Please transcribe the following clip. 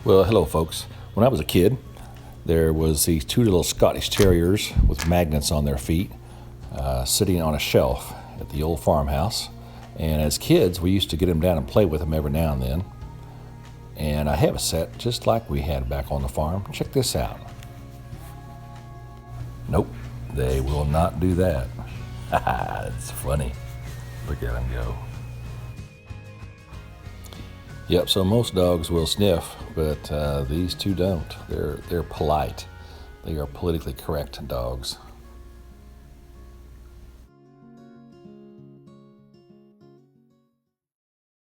Well, hello folks. When I was a kid, there was these two little Scottish Terriers with magnets on their feet sitting on a shelf at the old farmhouse. And as kids, we used to get them down and play with them every now and then. And I have a set just like we had back on the farm. Check this out. Nope, they will not do that. It's funny. Look at them go. Yep, so most dogs will sniff, but these two don't. They're polite. They are politically correct dogs.